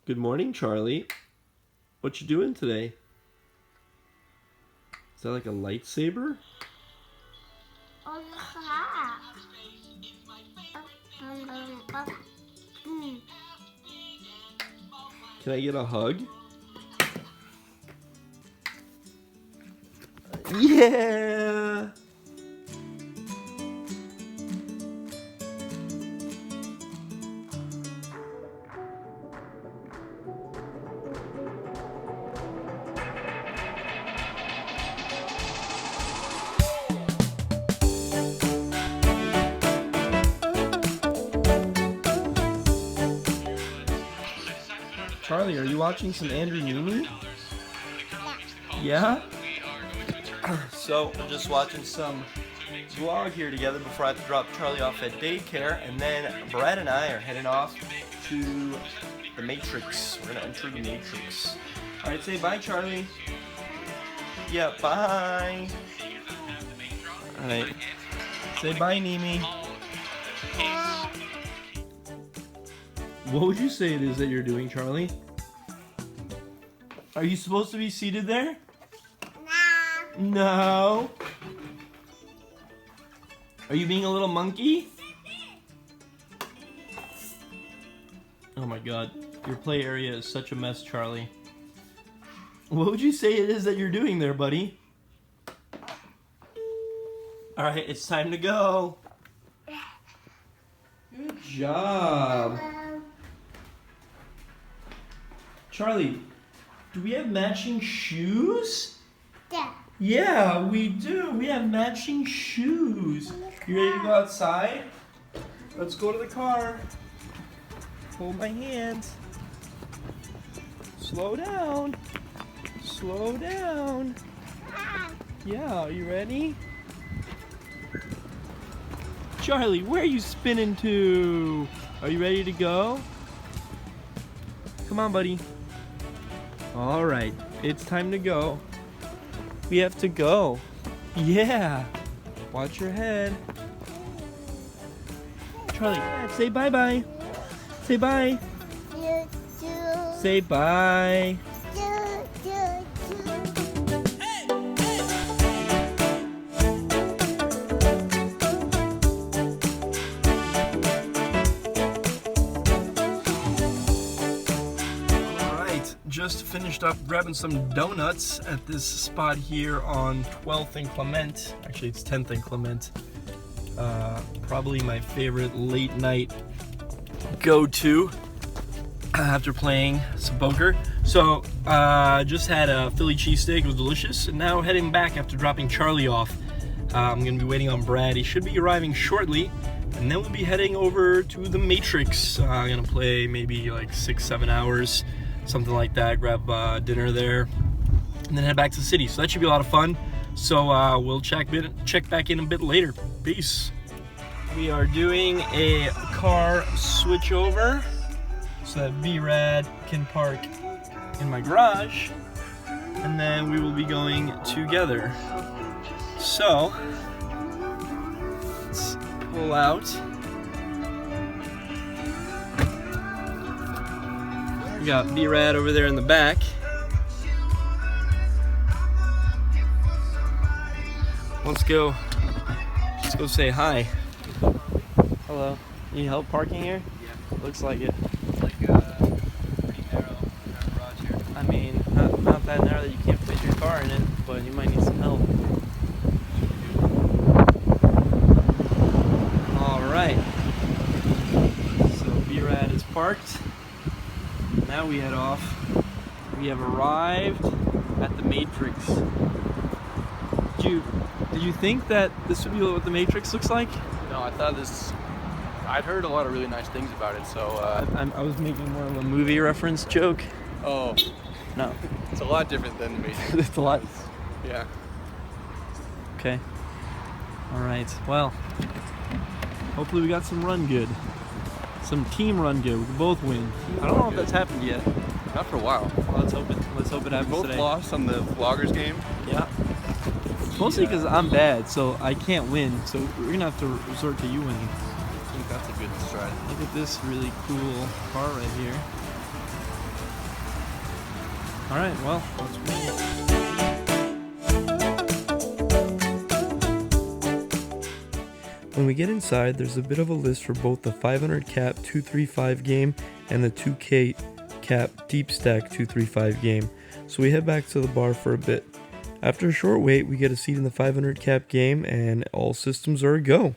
Good morning, Charlie. What you doing today? Is that like a lightsaber? Can I get a hug? Yeah! Charlie, are you watching some Andrew Numi? Yeah? So, we're just watching some vlog here together before I have to drop Charlie off at daycare, and then Brad and I are heading off to the Matrix. We're gonna enter the Matrix. Alright, say bye, Charlie. Yeah, bye. Alright. Say bye, Nimi. What would you say it is that you're doing, Charlie? Are you supposed to be seated there? No. Are you being a little monkey? Oh my god. Your play area is such a mess, Charlie. What would you say it is that you're doing there, buddy? Alright, it's time to go. Good job. Charlie, do we have matching shoes? Yeah. Yeah, we do. We have matching shoes. You ready to go outside? Let's go to the car. Hold my hand. Slow down. Slow down. Yeah, are you ready? Charlie, where are you spinning to? Are you ready to go? Come on, buddy. All right, it's time to go. We have to go. Yeah. Watch your head. Charlie, say bye-bye. Say bye. Say bye. Just finished up grabbing some donuts at this spot here on 12th and Clement. Actually, it's 10th and Clement. Probably my favorite late night go-to after playing some poker. So, just had a Philly cheesesteak. It was delicious. And now heading back after dropping Charlie off. I'm going to be waiting on Brad. He should be arriving shortly. And then we'll be heading over to the Matrix. I'm going to play maybe like 6-7 hours. Something like that, grab dinner there, and then head back to the city. So that should be a lot of fun. So we'll check back in a bit later. Peace. We are doing a car switch over so that V-Rad can park in my garage, and then we will be going together. So let's pull out. We got V-Rad over there in the back. Let's go say hi. Hello. Need help parking here? Yeah. Looks like it. It's like pretty narrow garage here. I mean, not that narrow that you can't fit your car in it, but you might need some help. Alright. So V-Rad is parked. Now we head off. We have arrived at the Matrix. Did you think that this would be what the Matrix looks like? No, I thought this. I'd heard a lot of really nice things about it, so. I was making more of a movie reference joke. Oh. No. It's a lot different than the Matrix. It's a lot. Yeah. Okay. All right. Well, hopefully we got some run good. Some team run good. We can both win. I don't know if that's happened yet. Not for a while. Well, let's hope it happens Both today. lost on the Vloggers game. Yeah. Mostly because I'm bad, so I can't win. So we're gonna have to resort to you winning. I think that's a good strat. Look at this really cool car right here. Alright, well, let's roll. When we get inside, there's a bit of a list for both the 500 cap 235 game and the 2K cap deep stack 235 game, so we head back to the bar for a bit. After a short wait, we get a seat in the 500 cap game and all systems are a go.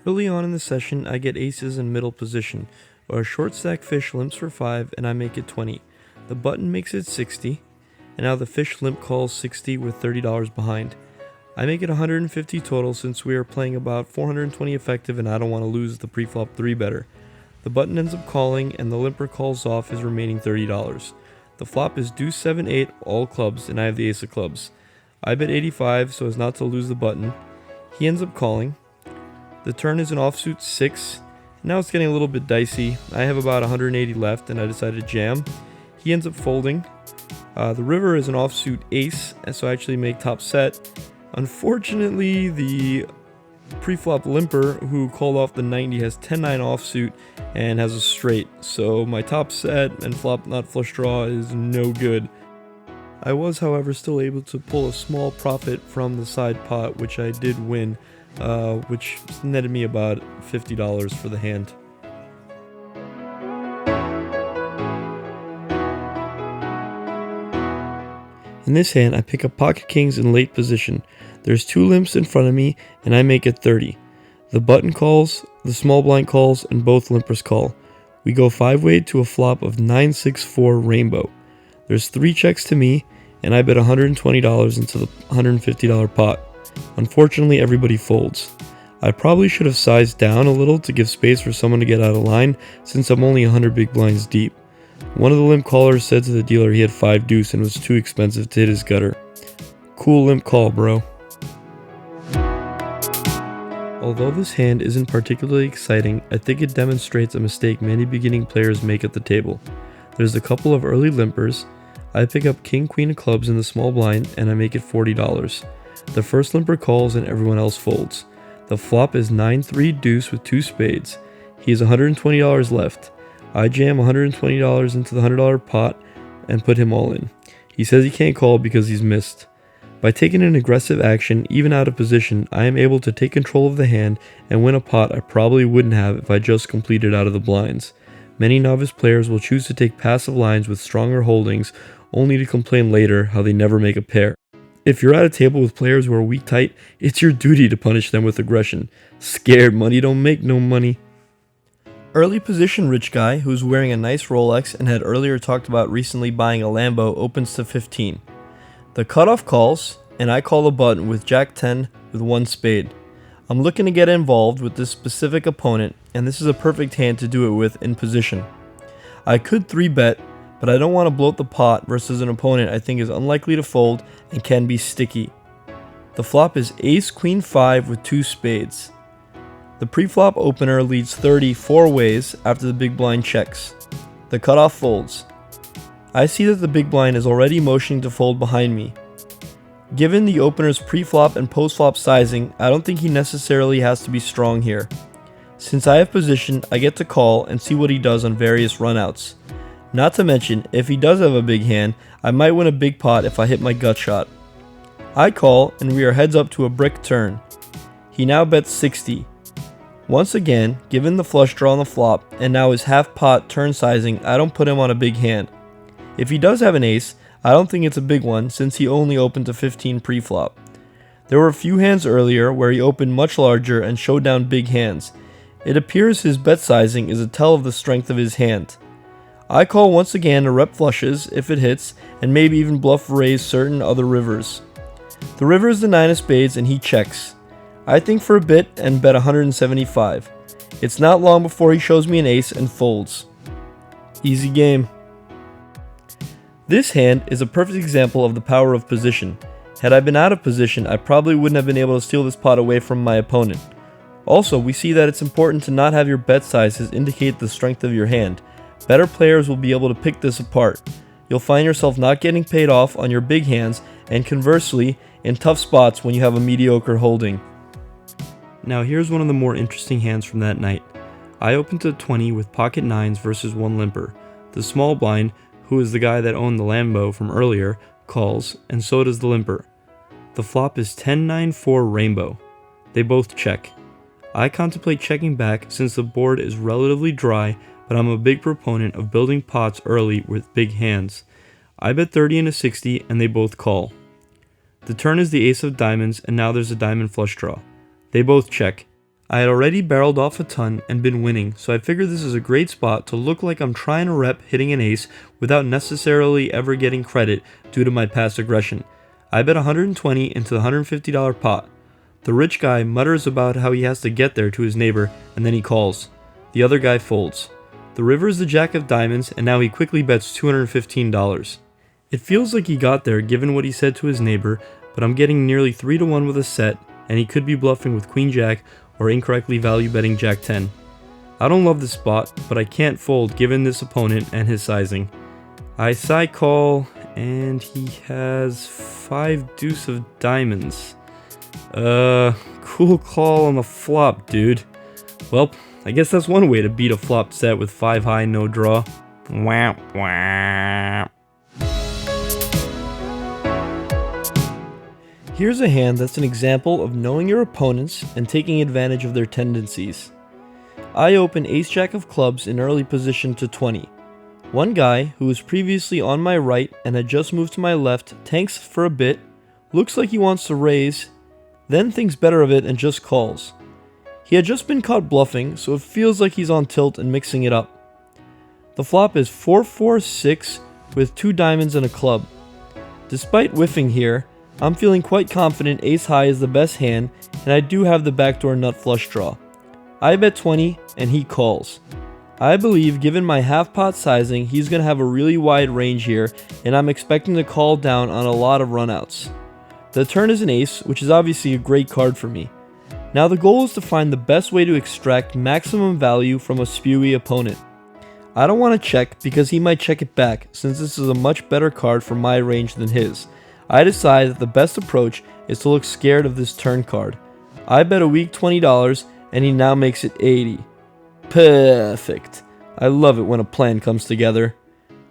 Early on in the session, I get aces in middle position, or a short stack fish limps for 5 and I make it 20. The button makes it 60, and now the fish limp calls 60 with $30 behind. I make it 150 total since we are playing about 420 effective and I don't want to lose the preflop 3-better. The button ends up calling and the limper calls off his remaining $30. The flop is deuce 7-8 all clubs and I have the ace of clubs. I bet 85 so as not to lose the button. He ends up calling. The turn is an offsuit 6. Now it's getting a little bit dicey. I have about 180 left and I decide to jam. He ends up folding. The river is an offsuit ace, and so I actually make top set. Unfortunately, the preflop limper who called off the 90 has 10-9 offsuit and has a straight, so my top set and flop not flush draw is no good. I was, however, still able to pull a small profit from the side pot, which I did win, which netted me about $50 for the hand. In this hand, I pick up pocket kings in late position. There's 2 limps in front of me, and I make it 30. The button calls, the small blind calls, and both limpers call. We go 5-way to a flop of 9-6-4 rainbow. There's 3 checks to me, and I bet $120 into the $150 pot. Unfortunately, everybody folds. I probably should have sized down a little to give space for someone to get out of line, since I'm only 100 big blinds deep. One of the limp callers said to the dealer he had 5 deuce and was too expensive to hit his gutter. Cool limp call, bro. Although this hand isn't particularly exciting, I think it demonstrates a mistake many beginning players make at the table. There's a couple of early limpers. I pick up king queen of clubs in the small blind and I make it $40. The first limper calls and everyone else folds. The flop is 9-3 deuce with 2 spades. He has $120 left. I jam $120 into the $100 pot and put him all in. He says he can't call because he's missed. By taking an aggressive action, even out of position, I am able to take control of the hand and win a pot I probably wouldn't have if I just completed out of the blinds. Many novice players will choose to take passive lines with stronger holdings, only to complain later how they never make a pair. If you're at a table with players who are weak tight, it's your duty to punish them with aggression. Scared money don't make no money. Early position rich guy, who's wearing a nice Rolex and had earlier talked about recently buying a Lambo, opens to 15. The cutoff calls, and I call the button with Jack 10 with 1 spade. I'm looking to get involved with this specific opponent, and this is a perfect hand to do it with in position. I could 3-bet, but I don't want to bloat the pot versus an opponent I think is unlikely to fold and can be sticky. The flop is ace queen 5 with 2 spades. The preflop opener leads 30 4 ways after the big blind checks. The cutoff folds. I see that the big blind is already motioning to fold behind me. Given the opener's preflop and postflop sizing, I don't think he necessarily has to be strong here. Since I have position, I get to call and see what he does on various runouts. Not to mention, if he does have a big hand, I might win a big pot if I hit my gut shot. I call and we are heads up to a brick turn. He now bets 60. Once again, given the flush draw on the flop, and now his half pot turn sizing, I don't put him on a big hand. If he does have an ace, I don't think it's a big one since he only opened to 15 pre-flop. There were a few hands earlier where he opened much larger and showed down big hands. It appears his bet sizing is a tell of the strength of his hand. I call once again to rep flushes if it hits and maybe even bluff raise certain other rivers. The river is the 9 of spades and he checks. I think for a bit and bet 175. It's not long before he shows me an ace and folds. Easy game. This hand is a perfect example of the power of position. Had I been out of position, I probably wouldn't have been able to steal this pot away from my opponent. Also, we see that it's important to not have your bet sizes indicate the strength of your hand. Better players will be able to pick this apart. You'll find yourself not getting paid off on your big hands, and conversely, in tough spots when you have a mediocre holding. Now here's one of the more interesting hands from that night. I open to 20 with pocket nines versus one limper. The small blind, who is the guy that owned the Lambo from earlier, calls, and so does the limper. The flop is 10-9-4 rainbow. They both check. I contemplate checking back since the board is relatively dry, but I'm a big proponent of building pots early with big hands. I bet 30 and a 60 and they both call. The turn is the ace of diamonds and now there's a diamond flush draw. They both check. I had already barreled off a ton and been winning, so I figured this is a great spot to look like I'm trying to rep hitting an ace without necessarily ever getting credit due to my past aggression. I bet 120 into the $150 pot. The rich guy mutters about how he has to get there to his neighbor and then he calls. The other guy folds. The river is the jack of diamonds and now he quickly bets $215. It feels like he got there given what he said to his neighbor, but I'm getting nearly 3-1 with a set and he could be bluffing with queen jack or incorrectly value betting jack 10. I don't love this spot, but I can't fold given this opponent and his sizing. I side call and he has 5 deuce of diamonds. Cool call on the flop, dude. Well, I guess that's one way to beat a flop set with 5 high, no draw. Wah, wah. Here's a hand that's an example of knowing your opponents and taking advantage of their tendencies. I open ace-jack of clubs in early position to 20. One guy, who was previously on my right and had just moved to my left, tanks for a bit, looks like he wants to raise, then thinks better of it and just calls. He had just been caught bluffing, so it feels like he's on tilt and mixing it up. The flop is 4-4-6 with 2 diamonds and a club. Despite whiffing here, I'm feeling quite confident ace high is the best hand and I do have the backdoor nut flush draw. I bet 20 and he calls. I believe given my half pot sizing he's going to have a really wide range here and I'm expecting to call down on a lot of runouts. The turn is an ace, which is obviously a great card for me. Now the goal is to find the best way to extract maximum value from a spewy opponent. I don't want to check because he might check it back since this is a much better card for my range than his. I decide that the best approach is to look scared of this turn card. I bet a weak $20 and he now makes it 80. Perfect. I love it when a plan comes together.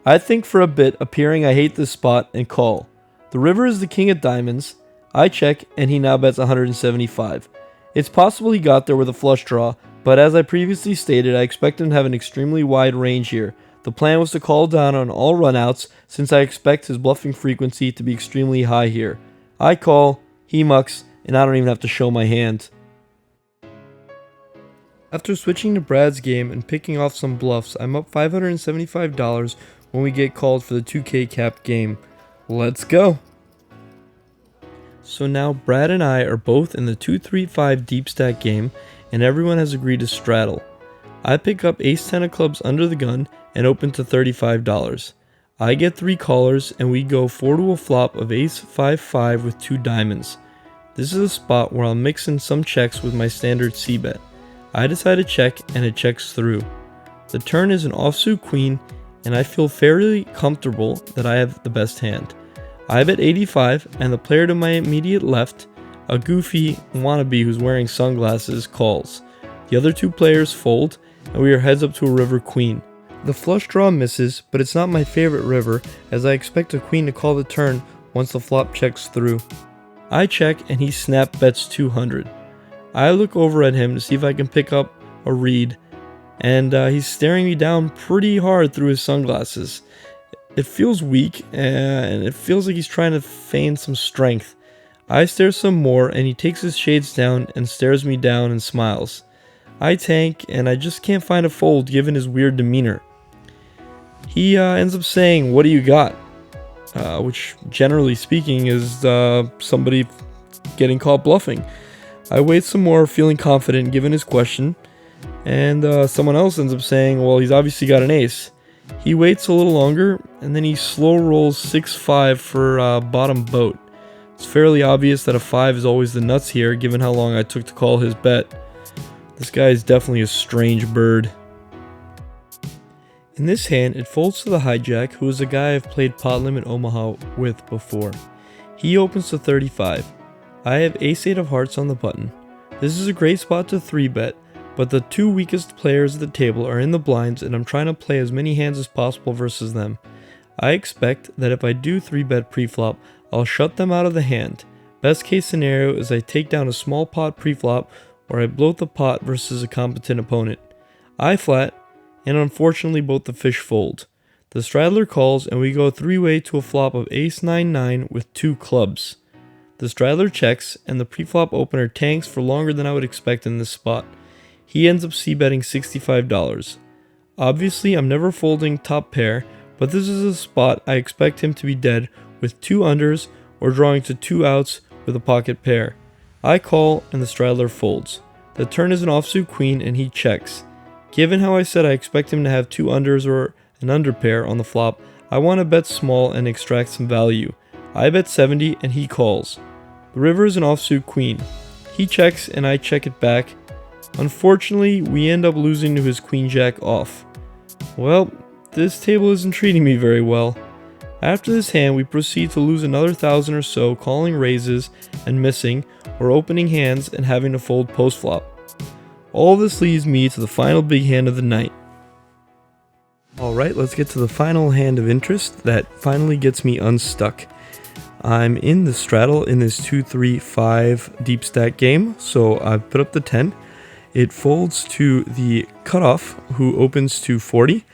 I think for a bit, appearing I hate this spot and call. The river is the king of diamonds. I check and he now bets 175. It's possible he got there with a flush draw, but as I previously stated, I expect him to have an extremely wide range here. The plan was to call down on all runouts since I expect his bluffing frequency to be extremely high here. I call, he mucks, and I don't even have to show my hand. After switching to Brad's game and picking off some bluffs, I'm up $575 when we get called for the 2K capped game. Let's go! So now Brad and I are both in the 2-3-5 deep stack game and everyone has agreed to straddle. I pick up ace-10 of clubs under the gun and open to $35. I get 3 callers and we go 4 to a flop of ace-5-5 with 2 diamonds. This is a spot where I'll mix in some checks with my standard c-bet. I decide to check and it checks through. The turn is an offsuit queen and I feel fairly comfortable that I have the best hand. I bet 85 and the player to my immediate left, a goofy wannabe who's wearing sunglasses, calls. The other 2 players fold and we are heads up to a river queen. The flush draw misses, but it's not my favorite river as I expect a queen to call the turn once the flop checks through. I check and he snap bets 200. I look over at him to see if I can pick up a read and he's staring me down pretty hard through his sunglasses. It feels weak and it feels like he's trying to feign some strength. I stare some more and he takes his shades down and stares me down and smiles. I tank and I just can't find a fold given his weird demeanor. He ends up saying, "What do you got?" Which generally speaking is somebody getting caught bluffing. I wait some more, feeling confident given his question, and someone else ends up saying, "Well, he's obviously got an ace." He waits a little longer and then he slow rolls 6-5 for bottom boat. It's fairly obvious that a 5 is always the nuts here given how long I took to call his bet. This guy is definitely a strange bird. In this hand, it folds to the hijack, who is a guy I've played Pot Limit Omaha with before. He opens to 35. I have ace-8 of hearts on the button. This is a great spot to 3-bet, but the two weakest players at the table are in the blinds and I'm trying to play as many hands as possible versus them. I expect that if I do 3-bet preflop, I'll shut them out of the hand. Best case scenario is I take down a small pot preflop or I bloat the pot versus a competent opponent. I flat, and unfortunately both the fish fold. The straddler calls and we go 3-way to a flop of ace-9-9 with 2 clubs. The straddler checks and the preflop opener tanks for longer than I would expect in this spot. He ends up c-betting $65. Obviously I'm never folding top pair, but this is a spot I expect him to be dead with 2 unders or drawing to 2 outs with a pocket pair. I call and the straddler folds. The turn is an offsuit queen and he checks. Given how I said I expect him to have 2 unders or an under pair on the flop, I want to bet small and extract some value. I bet 70 and he calls. The river is an offsuit queen. He checks and I check it back. Unfortunately, we end up losing to his queen jack off. Well, this table isn't treating me very well. After this hand, we proceed to lose another 1,000 or so, calling raises and missing, or opening hands and having to fold post flop. All this leads me to the final big hand of the night. Alright, let's get to the final hand of interest that finally gets me unstuck. I'm in the straddle in this 2-3-5 deep stack game, so I've put up the 10. It folds to the cutoff, who opens to 40.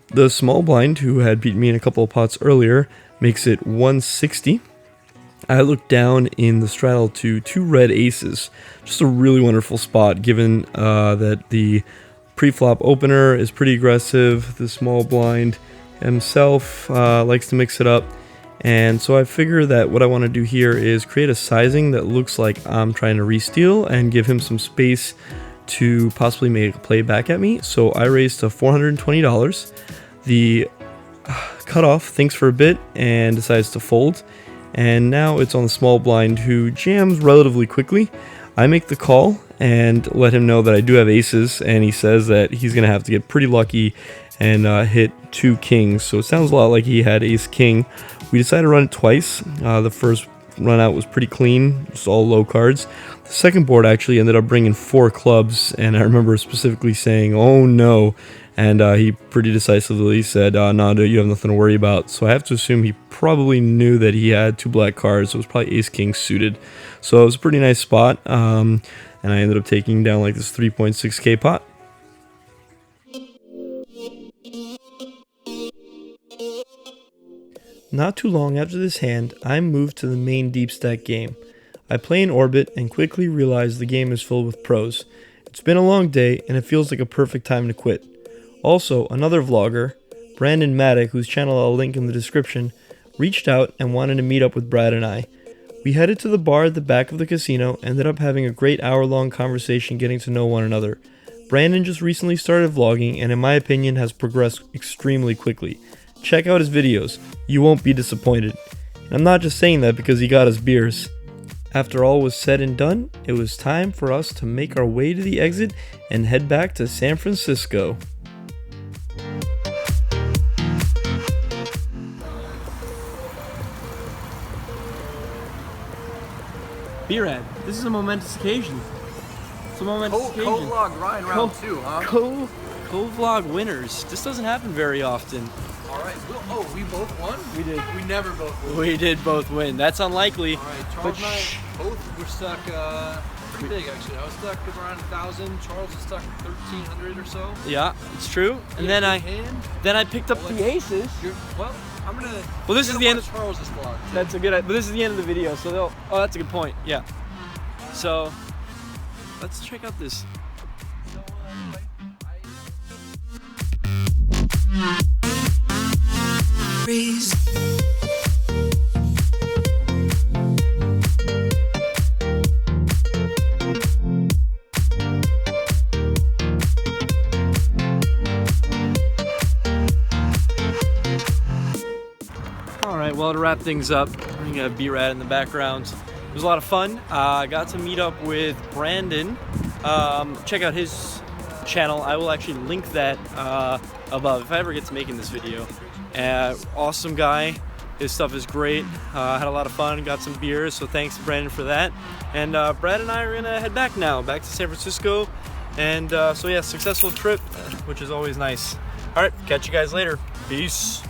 The small blind, who had beaten me in a couple of pots earlier, makes it 160. I look down in the straddle to 2 red aces. Just a really wonderful spot, given that the pre-flop opener is pretty aggressive. The small blind himself likes to mix it up. And so I figure that what I want to do here is create a sizing that looks like I'm trying to re-steal and give him some space to possibly make a play back at me. So I raised to $420. The cutoff thinks for a bit and decides to fold. And now it's on the small blind, who jams relatively quickly. I make the call and let him know that I do have aces, and he says that he's going to have to get pretty lucky and hit 2 kings. So it sounds a lot like he had ace king. We decided to run it twice. The first run out was pretty clean, just all low cards. The second board actually ended up bringing 4 clubs, and I remember specifically saying, "Oh no," and he pretty decisively said, "No, dude, you have nothing to worry about." So I have to assume he probably knew that he had 2 black cards, so it was probably ace king suited. So it was a pretty nice spot, and I ended up taking down like this 3.6k pot. Not too long after this hand, I moved to the main deep stack game. I play in orbit and quickly realize the game is filled with pros. It's been a long day and it feels like a perfect time to quit. Also, another vlogger, Brandon Maddick, whose channel I'll link in the description, reached out and wanted to meet up with Brad and I. We headed to the bar at the back of the casino and ended up having a great hour-long conversation getting to know one another. Brandon just recently started vlogging and in my opinion has progressed extremely quickly. Check out his videos, you won't be disappointed. And I'm not just saying that because he got us beers. After all was said and done, it was time for us to make our way to the exit and head back to San Francisco. B-Rad, this is a momentous occasion. It's a momentous occasion. Co-vlog Ryan round 2, huh? Co-vlog winners. This doesn't happen very often. Alright, we both won? We did. We never both won. We did both win. That's unlikely. Alright, Charles and I both were stuck pretty big actually. I was stuck around 1,000. Charles was stuck 1,300 or so. Yeah, it's true. And then I picked up the aces. Well, I'm gonna. Well, this is the end of Charles's vlog. That's a good. But this is the end of the video, so they'll. Oh, that's a good point. Yeah. So, let's check out this. Alright, well, to wrap things up, we're gonna have B-Rad in the background. It was a lot of fun. I got to meet up with Brandon. Check out his channel. I will actually link that above if I ever get to making this video. Awesome guy. His stuff is great. Had a lot of fun, got some beers, so thanks to Brandon for that. And Brad and I are gonna head back now, back to San Francisco. And so yeah, successful trip, which is always nice. All right, catch you guys later. Peace.